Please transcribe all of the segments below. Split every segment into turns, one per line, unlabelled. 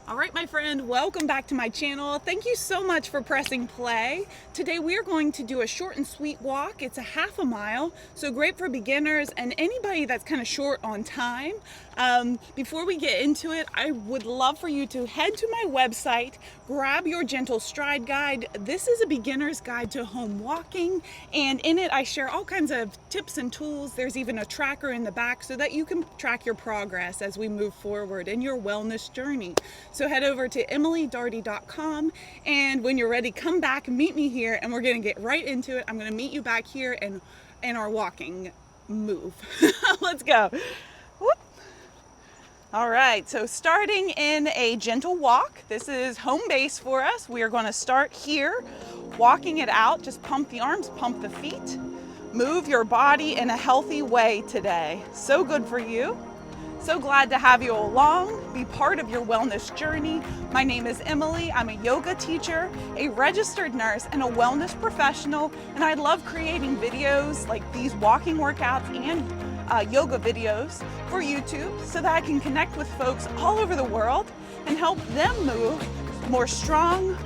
All right, my friend, welcome back to my channel. Thank you so much for pressing play. Today we are going to do a short and sweet walk. It's a half a mile, so great for beginners and anybody that's kind of short on time. Before we get into it, I would love for you to head to my website, grab your gentle stride guide. This is a beginner's guide to home walking, and in it I share all kinds of tips and tools. There's even a tracker in the back so that you can track your progress as we move forward in your wellness journey. So head over to emilydaugherty.com, and when you're ready, come back and meet me here, and we're going to get right into it. I'm going to meet you back here in our walking move. Let's go. Whoop. All right, so starting in a gentle walk. This is home base for us. We are going to start here, walking it out. Just pump the arms, pump the feet. Move your body in a healthy way today. So good for you. So glad to have you along, be part of your wellness journey. My name is Emily. I'm a yoga teacher, a registered nurse, and a wellness professional. And I love creating videos like these walking workouts and yoga videos for YouTube so that I can connect with folks all over the world and help them move more strong,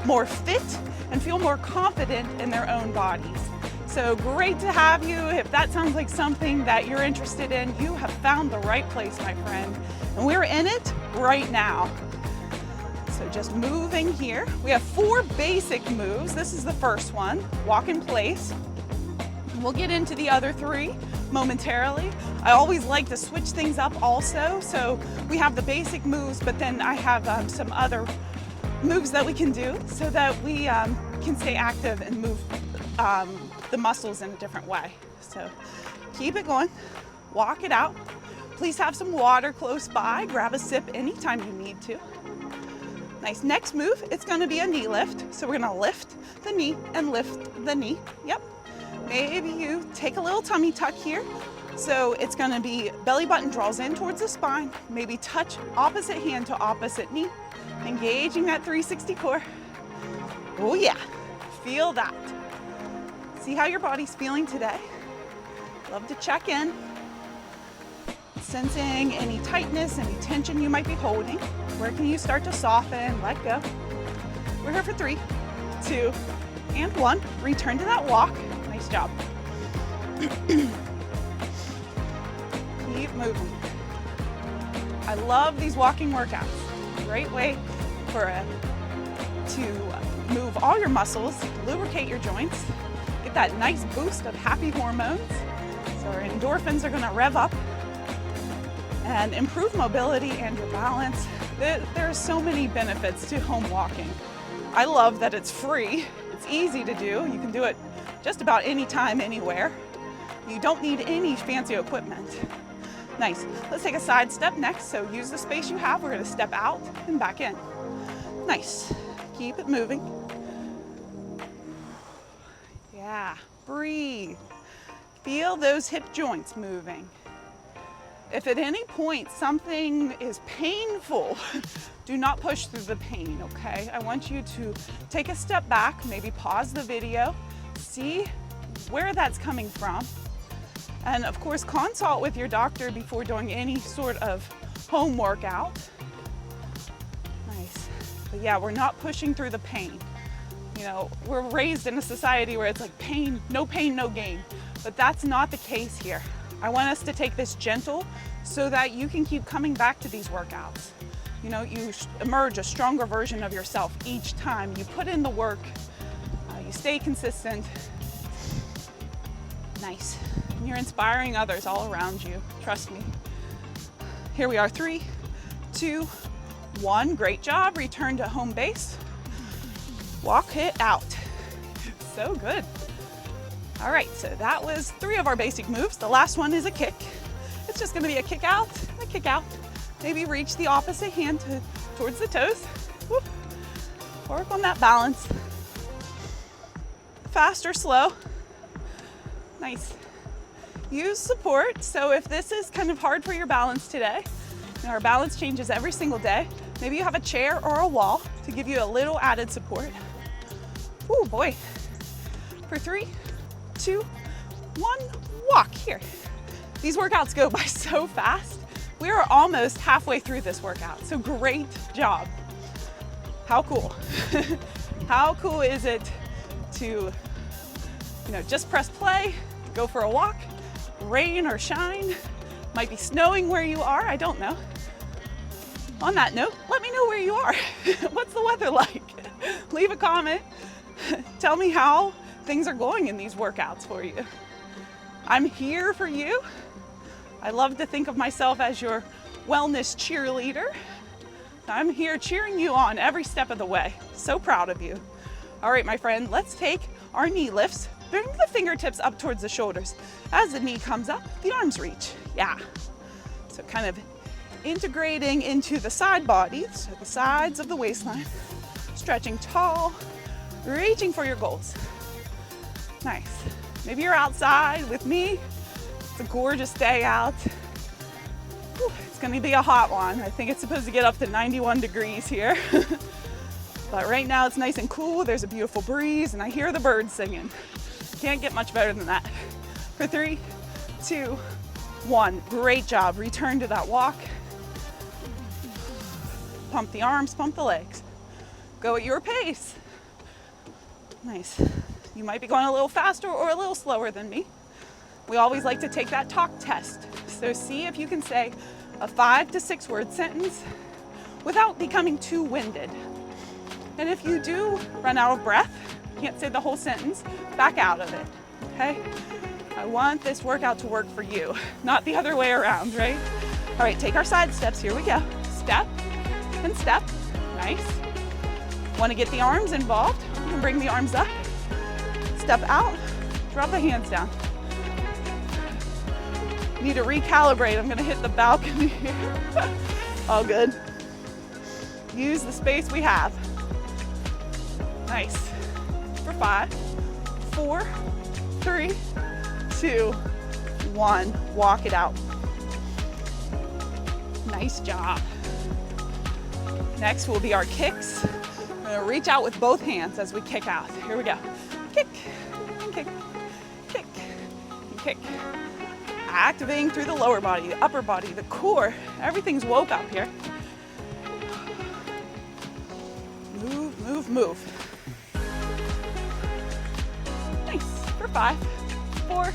more fit, and feel more confident in their own bodies. So great to have you. If that sounds like something that you're interested in, you have found the right place, my friend. And we're in it right now. So just moving here. We have 4 basic moves. This is the first one, walk in place. We'll get into the other 3 momentarily. I always like to switch things up also. So we have the basic moves, but then I have some other moves that we can do so that we can stay active and move the muscles in a different way. So keep it going, walk it out. Please have some water close by. Grab a sip anytime you need to. Nice. Next move, it's going to be a knee lift. So we're going to lift the knee and lift the knee. Yep. Maybe you take a little tummy tuck here. So it's going to be belly button draws in towards the spine. Maybe touch opposite hand to opposite knee. Engaging that 360 core. Oh yeah, feel that. See how your body's feeling today. Love to check in. Sensing any tightness, any tension you might be holding. Where can you start to soften, let go. We're here for 3, 2, and 1. Return to that walk. Nice job. Keep moving. I love these walking workouts. Great way to move all your muscles, lubricate your joints, get that nice boost of happy hormones. So our endorphins are going to rev up and improve mobility and your balance. There are so many benefits to home walking. I love that it's free. It's easy to do. You can do it just about any time, anywhere. You don't need any fancy equipment. Nice. Let's take a side step next. So use the space you have. We're going to step out and back in. Nice. Keep it moving. Yeah, breathe. Feel those hip joints moving. If at any point something is painful, do not push through the pain, okay? I want you to take a step back, maybe pause the video, see where that's coming from. And of course, consult with your doctor before doing any sort of home workout. Nice. But yeah, we're not pushing through the pain. You know, we're raised in a society where it's like pain, no gain. But that's not the case here. I want us to take this gentle so that you can keep coming back to these workouts. You know, you emerge a stronger version of yourself each time. You put in the work, you stay consistent. Nice. And you're inspiring others all around you. Trust me. Here we are, 3, 2, 1. Great job. Return to home base. Walk it out. So good. All right, so that was 3 of our basic moves. The last one is a kick. It's just gonna be a kick out, a kick out. Maybe reach the opposite hand towards the toes. Whoop. Work on that balance. Fast or slow. Nice. Use support. So if this is kind of hard for your balance today, you know, our balance changes every single day. Maybe you have a chair or a wall to give you a little added support. Oh boy. For 3, 2, 1, walk here. These workouts go by so fast. We are almost halfway through this workout, so great job. How cool. How cool is it to, just press play, go for a walk, rain or shine, might be snowing where you are, I don't know. On that note, let me know where you are. What's the weather like? Leave a comment. Tell me how things are going in these workouts for you. I'm here for you. I love to think of myself as your wellness cheerleader. I'm here cheering you on every step of the way. So proud of you. All right, my friend, let's take our knee lifts. Bring the fingertips up towards the shoulders. As the knee comes up, the arms reach. Yeah. So kind of integrating into the side body, so the sides of the waistline. Stretching tall, reaching for your goals. Nice. Maybe you're outside with me. It's a gorgeous day out. Whew, it's gonna be a hot one. I think it's supposed to get up to 91 degrees here. But right now it's nice and cool. There's a beautiful breeze and I hear the birds singing. Can't get much better than that. For 3, 2, 1. Great job. Return to that walk. Pump the arms, pump the legs. Go at your pace. Nice. You might be going a little faster or a little slower than me. We always like to take that talk test. So see if you can say a 5 to 6 word sentence without becoming too winded. And if you do run out of breath, can't say the whole sentence, back out of it, okay? I want this workout to work for you, not the other way around, right? All right, take our side steps. Here we go. Step and step. Nice. Want to get the arms involved? You can bring the arms up. Step out, drop the hands down. Need to recalibrate. I'm gonna hit the balcony here. All good. Use the space we have. Nice. For 5, 4, 3, 2, 1. Walk it out. Nice job. Next will be our kicks. We're gonna reach out with both hands as we kick out. Here we go. Kick, kick, kick, and kick. Activating through the lower body, the upper body, the core. Everything's woke up here. Move, move, move. Nice. For 5, 4,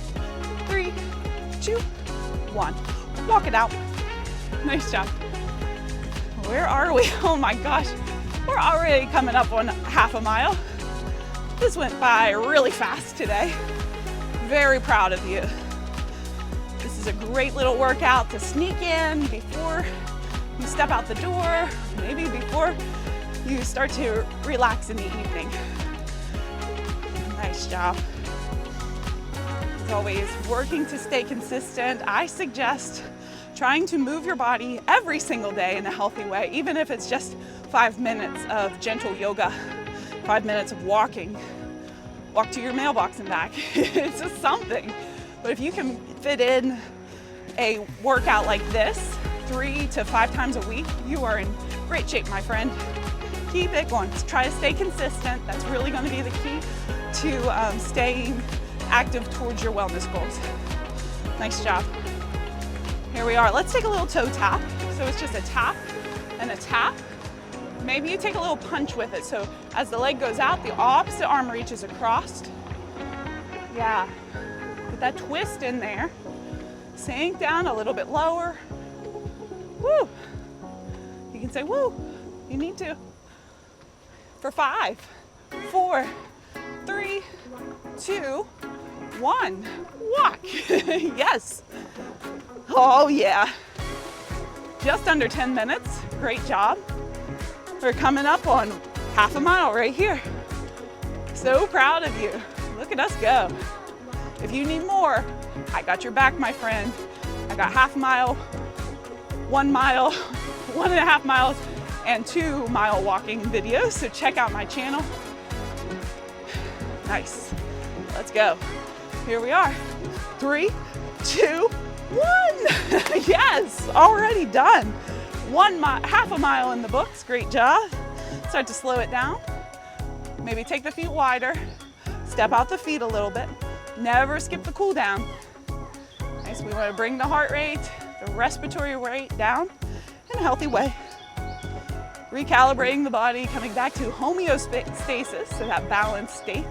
3, 2, 1. Walk it out. Nice job. Where are we? Oh my gosh. We're already coming up on half a mile. This went by really fast today. Very proud of you. This is a great little workout to sneak in before you step out the door, maybe before you start to relax in the evening. Nice job. As always, working to stay consistent. I suggest trying to move your body every single day in a healthy way, even if it's just 5 minutes of gentle yoga, 5 minutes of walking. Walk to your mailbox and back. It's just something. But if you can fit in a workout like this 3 to 5 times a week, you are in great shape, my friend. Keep it going. Just try to stay consistent. That's really going to be the key to staying active towards your wellness goals. Nice job. Here we are. Let's take a little toe tap. So it's just a tap and a tap. Maybe you take a little punch with it. So as the leg goes out, the opposite arm reaches across. Yeah. Get that twist in there. Sink down a little bit lower. Woo. You can say woo. You need to. For 5, 4, 3, 2, 1. Walk. Yes. Oh yeah. Just under 10 minutes. Great job. We're coming up on half a mile right here. So proud of you. Look at us go. If you need more, I got your back, my friend. I got half mile, 1 mile, 1.5 miles, and 2 mile walking videos. So check out my channel. Nice. Let's go. Here we are. 3, 2, 1. Yes, already done. Half a mile in the books. Great job. Start to slow it down. Maybe take the feet wider. Step out the feet a little bit. Never skip the cool down. Nice. We want to bring the heart rate, the respiratory rate down in a healthy way. Recalibrating the body, coming back to homeostasis, so that balanced state.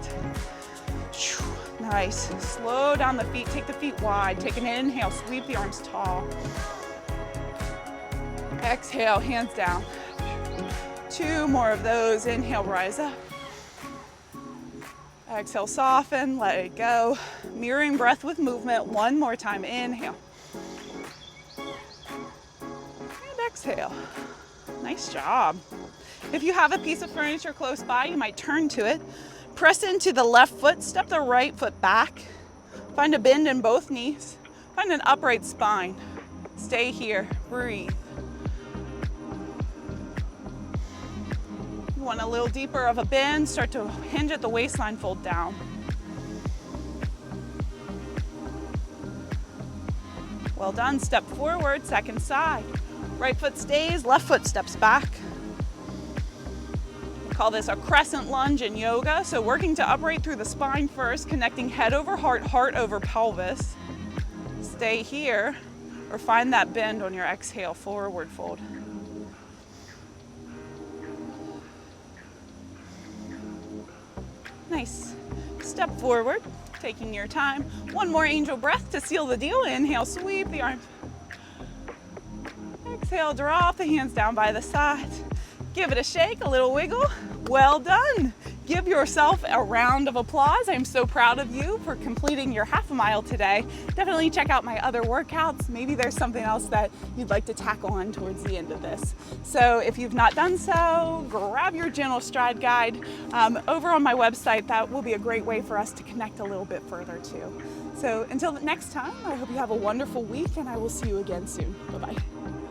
Nice. Slow down the feet, take the feet wide. Take an inhale, sweep the arms tall. Exhale, hands down. 2 more of those. Inhale, rise up. Exhale, soften, let it go. Mirroring breath with movement. 1 more time. Inhale. And exhale. Nice job. If you have a piece of furniture close by, you might turn to it. Press into the left foot, step the right foot back. Find a bend in both knees. Find an upright spine. Stay here, breathe. You want a little deeper of a bend, start to hinge at the waistline, fold down. Well done, step forward, second side. Right foot stays, left foot steps back. Call this a crescent lunge in yoga. So working to upright through the spine first, connecting head over heart, heart over pelvis. Stay here or find that bend on your exhale, forward fold. Nice. Step forward, taking your time. 1 more angel breath to seal the deal. Inhale, sweep the arms. Exhale, drop the hands down by the sides. Give it a shake, a little wiggle. Well done. Give yourself a round of applause. I'm so proud of you for completing your half a mile today. Definitely check out my other workouts. Maybe there's something else that you'd like to tack on towards the end of this. So if you've not done so, grab your gentle stride guide over on my website. That will be a great way for us to connect a little bit further too. So until next time, I hope you have a wonderful week and I will see you again soon. Bye-bye.